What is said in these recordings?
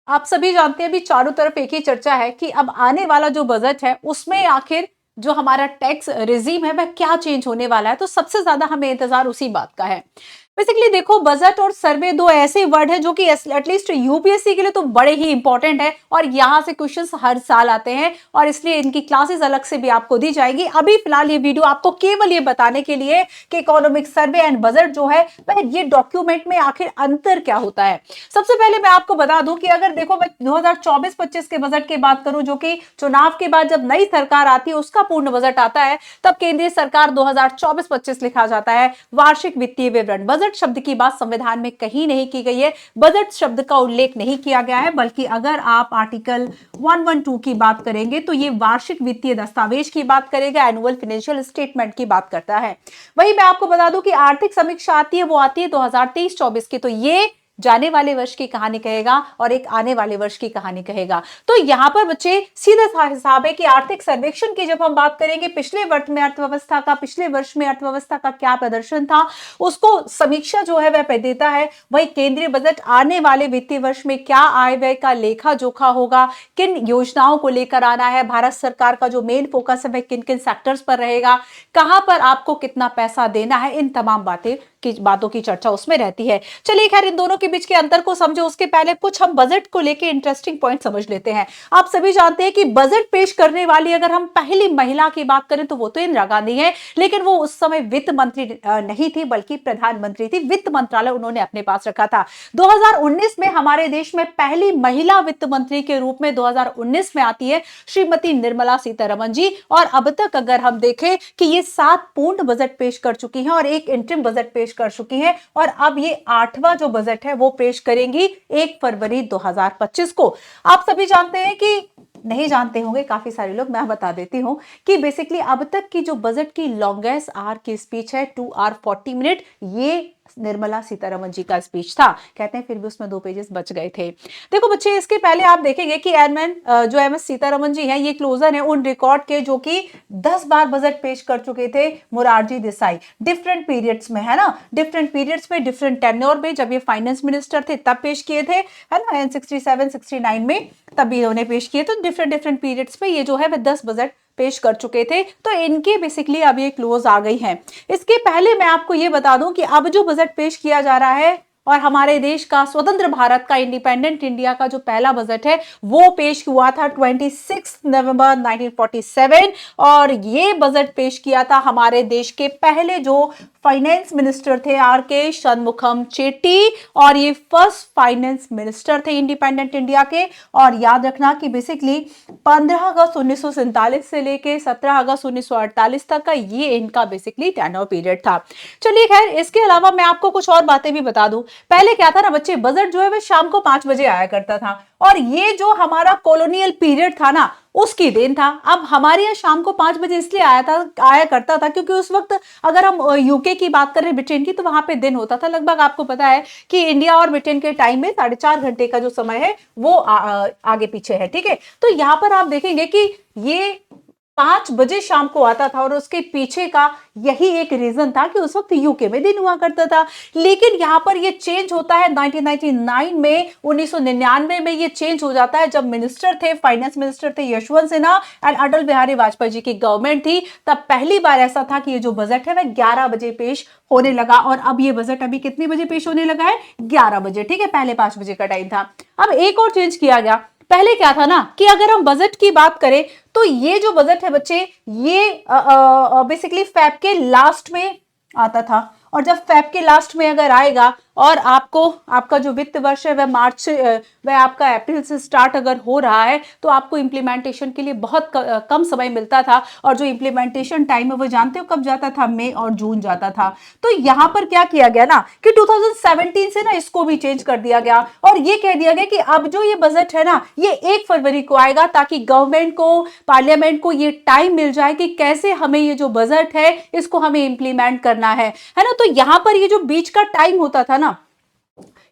आप सभी जानते हैं अभी चारों तरफ एक ही चर्चा है कि अब आने वाला जो बजट है उसमें आखिर जो हमारा टैक्स रिजीम है वह क्या चेंज होने वाला है। तो सबसे ज्यादा हमें इंतजार उसी बात का है। बेसिकली देखो, बजट और सर्वे दो ऐसे वर्ड है जो कि एटलीस्ट यूपीएससी के लिए तो बड़े ही इंपॉर्टेंट है और यहाँ से क्वेश्चंस हर साल आते हैं और इसलिए इनकी क्लासेस अलग से भी आपको दी जाएगी। अभी फिलहाल ये वीडियो आपको केवल ये बताने के लिए कि इकोनॉमिक सर्वे एंड बजट जो है वह ये डॉक्यूमेंट में आखिर अंतर क्या होता है। सबसे पहले मैं आपको बता दूं कि अगर देखो मैं 2024-25 के बजट की बात करूं, जो कि चुनाव के बाद जब नई सरकार आती है उसका पूर्ण बजट आता है, तब केंद्रीय सरकार 2024-25 लिखा जाता है वार्षिक वित्तीय विवरण। बजट शब्द की बात संविधान में कहीं नहीं की गई है, बजट शब्द का उल्लेख नहीं किया गया है, बल्कि अगर आप आर्टिकल 112 की बात करेंगे तो ये वार्षिक वित्तीय दस्तावेज की बात करेगा, एनुअल फाइनेंशियल स्टेटमेंट की बात करता है। वही मैं आपको बता दूं कि आर्थिक समीक्षा आती है, वो आती है 2023-24 की, तो ये जाने वाले वर्ष की कहानी कहेगा और एक आने वाले वर्ष की कहानी कहेगा। तो यहां पर बच्चे सीधा सा हिसाब है कि आर्थिक सर्वेक्षण की जब हम बात करेंगे पिछले वर्ष में अर्थव्यवस्था का, पिछले वर्ष में अर्थव्यवस्था का क्या प्रदर्शन था, उसको समीक्षा जो है वह देता है। वही केंद्रीय बजट आने वाले वित्तीय वर्ष में क्या आय व्यय का लेखा जोखा होगा, किन योजनाओं को लेकर आना है, भारत सरकार का जो मेन फोकस है वह किन किन सेक्टर्स पर रहेगा, कहां पर आपको कितना पैसा देना है, इन तमाम बातों की चर्चा उसमें रहती है। चलिए खैर, इन दोनों के बीच के अंतर को समझो उसके पहले कुछ हम बजट को लेके इंटरेस्टिंग पॉइंट समझ लेते हैं। आप सभी जानते हैं कि बजट पेश करने वाली अगर हम पहली महिला की बात करें तो वो तो इंदिरा गांधी है, लेकिन वो उस समय वित्त मंत्री नहीं थी बल्कि प्रधानमंत्री थी। वित्त मंत्रालय उन्होंने अपने पास रखा था। 2019 में हमारे देश में पहली महिला वित्त मंत्री के रूप में 2019 में आती है श्रीमती निर्मला सीतारमण जी। और अब तक अगर हम देखें कि ये 7 पूर्ण बजट पेश कर चुकी हैं और एक इंटरिम बजट पेश कर चुकी हैं, और अब ये 8वां जो बजट है वो पेश करेंगी 1 फरवरी 2025 को। आप सभी जानते हैं कि नहीं जानते होंगे काफी सारे लोग, मैं बता देती हूं कि बेसिकली अब तक की जो बजट की लॉन्गेस्ट आवर की स्पीच है 2 आवर 40 मिनट, ये निर्मला सीतारमण जी का स्पीच था। कहते हैं फिर भी उसमें 2 पेजेस बच गए थे। देखो बच्चे, इसके पहले आप देखेंगे कि जो एम एस सीतारमण जी हैं ये क्लोजर है उन रिकॉर्ड के जो कि 10 बार बजट पेश कर चुके थे मोरारजी देसाई, डिफरेंट पीरियड्स में, है ना, डिफरेंट पीरियड्स में, डिफरेंट टेन्योर में। जब ये फाइनेंस मिनिस्टर थे तब पेश किए थे, है ना, 67-69 में तब भी उन्होंने पेश किए। तो डिफरेंट पीरियड्स में ये जो है वह 10 बजट पेश कर चुके थे। तो इनके बेसिकली अब ये क्लोज आ गई हैं। इसके पहले मैं आपको ये बता दूं कि अब जो बजट पेश किया जा रहा है और हमारे देश का, स्वतंत्र भारत का, इंडिपेंडेंट इंडिया का जो पहला बजट है वो पेश हुआ था 26 नवंबर 1947, और ये बजट पेश किया था हमारे देश के पहले जो फाइनेंस मिनिस्टर थे आर के शनमुखम चेट्टी, और ये फर्स्ट फाइनेंस मिनिस्टर थे इंडिपेंडेंट इंडिया के। और याद रखना कि बेसिकली 15 अगस्त 1947 से लेके 17 अगस्त 1948 तक का ये इनका बेसिकली टेन्योर पीरियड था। चलिए खैर, इसके अलावा मैं आपको कुछ और बातें भी बता दूं। पहले क्या था ना बच्चे, बजट जो है वह शाम को 5 बजे आया करता था, और ये जो हमारा कॉलोनियल पीरियड था ना उसकी देन था। अब हमारे यहाँ शाम को 5 बजे इसलिए आया करता था क्योंकि उस वक्त अगर हम यूके की बात करें, ब्रिटेन की, तो वहां पे दिन होता था लगभग, आपको पता है कि इंडिया और ब्रिटेन के टाइम में 4.5 घंटे का जो समय है वो आगे पीछे है। ठीक है, तो यहां पर आप देखेंगे कि ये 5 बजे शाम को आता था, और उसके पीछे का यही एक रीजन था कि उस वक्त यूके में दिन हुआ करता था। लेकिन यहां पर ये चेंज होता है 1999 में, 1999 में ये चेंज हो जाता है जब मिनिस्टर थे, फाइनेंस मिनिस्टर थे यशवंत सिन्हा, एंड अटल बिहारी वाजपेयी जी की गवर्नमेंट थी। तब पहली बार ऐसा था कि ये जो बजट है वह 11 बजे पेश होने लगा, और अब ये बजट अभी कितने बजे पेश होने लगा है? 11 बजे। ठीक है, पहले 5 बजे का टाइम था। अब एक और चेंज किया गया। पहले क्या था ना कि अगर हम बजट की बात करें तो ये जो बजट है बच्चे, ये बेसिकली फेब के लास्ट में आता था, और जब फेब के लास्ट में अगर आएगा और आपका जो वित्त वर्ष है वह मार्च से वह आपका अप्रैल से स्टार्ट अगर हो रहा है तो आपको इंप्लीमेंटेशन के लिए बहुत कम समय मिलता था, और जो इंप्लीमेंटेशन टाइम है वो जानते हो कब जाता था? मई और जून जाता था। तो यहां पर क्या किया गया ना कि 2017 से ना इसको भी चेंज कर दिया गया, और ये कह दिया गया कि अब जो ये बजट है ना ये 1 फरवरी को आएगा, ताकि गवर्नमेंट को, पार्लियामेंट को ये टाइम मिल जाए कि कैसे हमें ये जो बजट है इसको हमें इंप्लीमेंट करना है ना। तो यहां पर ये जो बीच का टाइम होता था ना,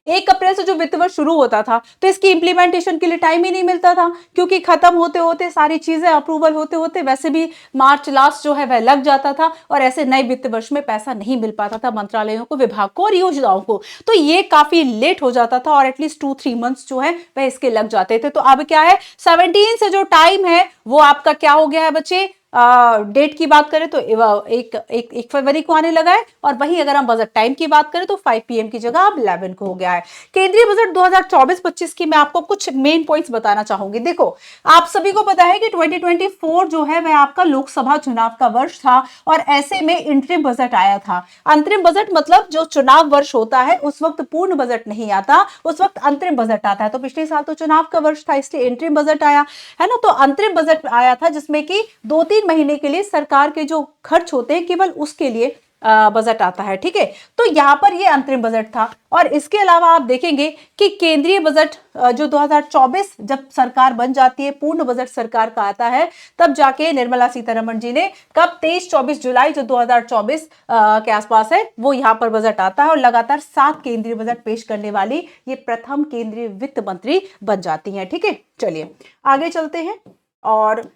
1 अप्रैल से जो वित्त वर्ष शुरू होता था तो इसकी इंप्लीमेंटेशन के लिए टाइम ही नहीं मिलता था, क्योंकि खत्म होते होते सारी चीजें अप्रूवल होते होते वैसे भी मार्च लास्ट जो है वह लग जाता था, और ऐसे नए वित्त वर्ष में पैसा नहीं मिल पाता था मंत्रालयों को, विभाग को और योजनाओं को। तो ये काफी लेट हो जाता था और एटलीस्ट 2-3 मंथ्स जो है वह इसके लग जाते थे। तो अब क्या है, 17 से जो टाइम है वो आपका क्या हो गया है बच्चे, डेट की बात करें तो एक फरवरी को आने लगा है, और वहीं अगर हम बजट टाइम की बात करें तो 5 PM की जगह अब 11 को हो गया है। केंद्रीय बजट 2024-25 की मैं आपको कुछ मेन पॉइंट्स बताना चाहूंगी। देखो, आप सभी को पता है कि 2024 जो है वह आपका लोकसभा चुनाव का वर्ष था, और ऐसे में इंटरिम बजट आया था। अंतरिम बजट मतलब जो चुनाव वर्ष होता है उस वक्त पूर्ण बजट नहीं आता, उस वक्त अंतरिम बजट आता है। तो पिछले साल तो चुनाव का वर्ष था, इसलिए इंटरिम बजट आया है ना। तो अंतरिम बजट आया था जिसमें कि 2-3 महीने के लिए सरकार के जो खर्च होते हैं केवल उसके लिए बजट आता है, ठीक है। तो यहां पर ये अंतरिम बजट था। और इसके अलावा आप देखेंगे कि केंद्रीय बजट जो 2024 जब सरकार बन जाती है, पूर्ण बजट सरकार का आता है, तब जाके निर्मला सीतारमण जी ने कब 23-24 जुलाई जो 2024 के आसपास है वो यहां पर बजट आता है, और लगातार 7 केंद्रीय बजट पेश करने वाली ये प्रथम केंद्रीय वित्त मंत्री बन जाती हैं, ठीक है। चलिए आगे चलते हैं। और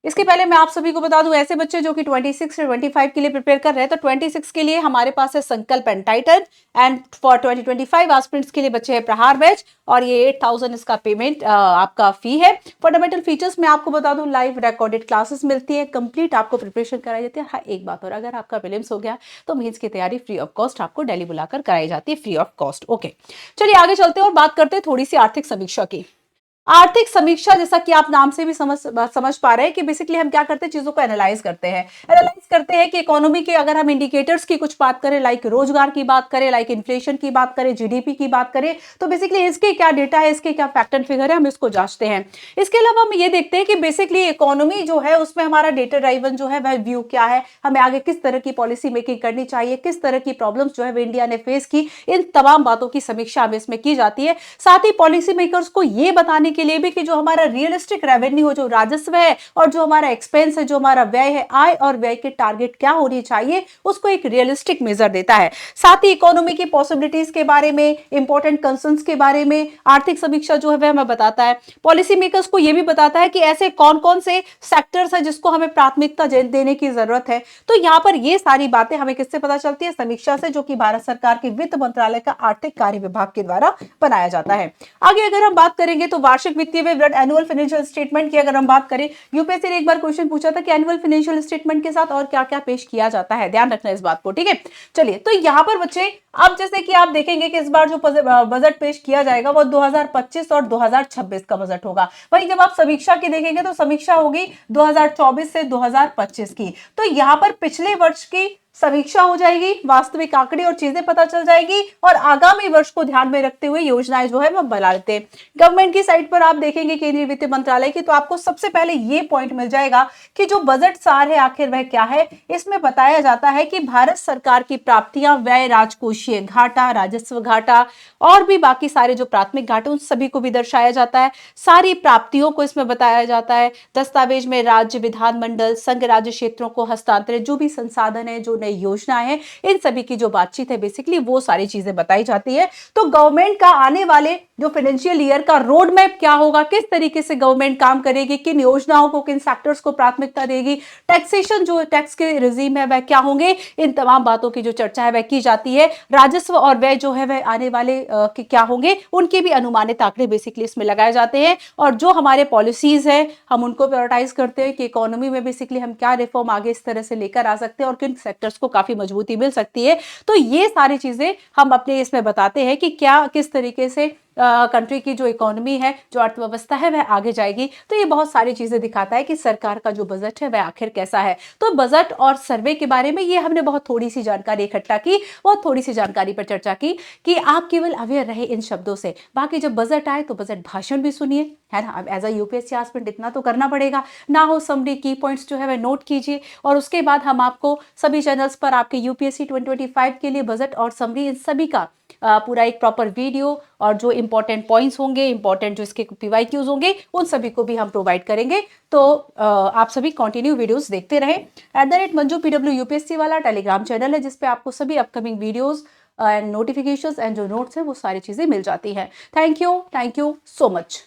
इसके पहले मैं आप सभी को बता दूं, ऐसे बच्चे जो कि 26 से 25 के लिए प्रिपेयर कर रहे हैं, तो 26 के लिए हमारे पास है संकल्प and Titan, and for 2025 aspirants के लिए बच्चे हैं प्रहार बैच, और ये 8000 इसका पेमेंट आपका फी है। फंडामेंटल फीचर्स में आपको बता दूं, लाइव रिकॉर्डेड क्लासेस मिलती है, कंप्लीट आपको प्रिपरेशन कराई जाती है। हाँ, एक बात और, अगर आपका प्रीलिम्स हो गया तो मेंस की तैयारी फ्री ऑफ कॉस्ट आपको दिल्ली बुलाकर कराई जाती है, फ्री ऑफ कॉस्ट। ओके, चलिए आगे चलते हैं और बात करते हैं थोड़ी सी आर्थिक समीक्षा की। आर्थिक समीक्षा, जैसा कि आप नाम से भी समझ पा रहे हैं कि बेसिकली हम क्या करते हैं, चीजों को एनालाइज करते हैं कि इकोनॉमी के अगर हम इंडिकेटर्स की कुछ बात करें, लाइक रोजगार की बात करें, लाइक इन्फ्लेशन की बात करें, जीडीपी की बात करें, तो बेसिकली इसके क्या डेटा है, इसके क्या फैक्ट एंड फिगर है, हम इसको जांचते हैं। इसके अलावा हम ये देखते हैं कि बेसिकली इकोनॉमी जो है उसमें हमारा डेटा ड्राइवन जो है वह व्यू क्या है, हमें आगे किस तरह की पॉलिसी मेकिंग करनी चाहिए, किस तरह की प्रॉब्लम्स जो है इंडिया ने फेस की, इन तमाम बातों की समीक्षा हमें इसमें की जाती है। साथ ही पॉलिसी मेकर्स को यह बताने के लिए भी कि जो हमारा रियलिस्टिक रेवेन्यू हो, जो राजस्व है, और जो हमारा एक्सपेंस है, जो हमारा व्यय है, आय और व्यय के टारगेट क्या होनी चाहिए, उसको एक रियलिस्टिक मेजर देता है। साथ ही इकोनॉमी की पॉसिबिलिटीज के बारे में, इंपॉर्टेंट कंसर्न्स के बारे में आर्थिक समीक्षा जो है वह हमें बताता है। पॉलिसी मेकर्स को यह भी बताता है कि ऐसे कौन कौन से सेक्टर्स है जिसको हमें प्राथमिकता देने की जरूरत है। तो यहां पर ये सारी बातें हमें किससे पता चलती है, समीक्षा से, जो कि भारत सरकार के वित्त मंत्रालय का आर्थिक कार्य विभाग के द्वारा बनाया जाता है। आगे अगर हम बात करेंगे तो वार्षिक वित्तीय विवरण, एनुअल फाइनेंशियल स्टेटमेंट की अगर हम बात करें, यूपीएससी ने एक बार क्वेश्चन पूछा था कि एनुअल फाइनेंशियल स्टेटमेंट के साथ और क्या क्या पेश किया जाता है, ध्यान रखना इस बात को, ठीक है। चलिए, तो यहां पर बच्चे अब जैसे कि आप देखेंगे कि इस बार जो बजट पेश किया जाएगा वो 2025 और 2026 का बजट होगा। वहीं जब आप समीक्षा की देखेंगे तो समीक्षा होगी 2024 से 2025 की। तो यहां पर पिछले वर्ष की समीक्षा हो जाएगी, वास्तविक आंकड़े और चीजें पता चल जाएगी, और आगामी वर्ष को ध्यान में रखते हुए योजनाएं जो है वो बना लेते हैं। गवर्नमेंट की साइट पर आप देखेंगे केंद्रीय वित्त मंत्रालय की, तो आपको सबसे पहले ये पॉइंट मिल जाएगा कि जो बजट सार है आखिर वह क्या है। इसमें बताया जाता है कि भारत सरकार की प्राप्तियां, व्यय, राजकोषीय घाटा, राजस्व घाटा और भी बाकी सारे जो प्राथमिक घाटे उन सभी को भी दर्शाया जाता है। सारी प्राप्तियों को इसमें बताया जाता है। दस्तावेज में राज्य, विधानमंडल, संघ राज्य क्षेत्रों को हस्तांतरित जो भी संसाधन है, जो नई योजनाएं हैं, इन सभी की जो बातचीत है बेसिकली वो सारी चीजें बताई जाती है। तो गवर्नमेंट का आने वाले जो फाइनेंशियल ईयर का रोड मैप क्या होगा, किस तरीके से गवर्नमेंट काम करेगी, किन योजनाओं को, किन सेक्टर्स को प्राथमिकता देगी, टैक्सेशन जो टैक्स के रिजीम है वह क्या होंगे, इन तमाम बातों की जो चर्चा है वह की जाती है। राजस्व और व्यय जो है वह आने वाले क्या होंगे, उनके भी अनुमानित आंकड़े बेसिकली इसमें लगाए जाते हैं। और जो हमारे पॉलिसीज है हम उनको प्रायोरिटाइज करते हैं कि इकोनॉमी में बेसिकली हम क्या रिफॉर्म आगे इस तरह से लेकर आ सकते हैं और किन सेक्टर्स को काफी मजबूती मिल सकती है। तो ये सारी चीजें हम अपने इसमें बताते हैं कि क्या किस तरीके से कंट्री की जो इकोनॉमी है, जो अर्थव्यवस्था है वह आगे जाएगी। तो ये बहुत सारी चीजें दिखाता है कि सरकार का जो बजट है वह आखिर कैसा है। तो बजट और सर्वे के बारे में ये हमने बहुत थोड़ी सी जानकारी इकट्ठा की, बहुत थोड़ी सी जानकारी पर चर्चा की कि आप केवल अवेयर रहे इन शब्दों से। बाकी जब बजट आए तो बजट भाषण भी सुनिए, है ना। अब एज अ यूपीएससी एस्पिरेंट इतना तो करना पड़ेगा, ना हो समरी की पॉइंट्स जो है वह नोट कीजिए, और उसके बाद हम आपको सभी चैनल्स पर आपके यूपीएससी 2025 के लिए बजट और समरी इन सभी का पूरा एक प्रॉपर वीडियो और जो इंपॉर्टेंट पॉइंट्स होंगे, इंपॉर्टेंट जो इसके पीवाईक्यूज होंगे, उन सभी को भी हम प्रोवाइड करेंगे। तो आप सभी कंटिन्यू वीडियोस देखते रहें। @मंजू PW यूपीएससी वाला टेलीग्राम चैनल है जिसपे आपको सभी upcoming videos and notifications and जो नोट्स है वो सारी चीज़ें मिल जाती हैं। Thank you so much.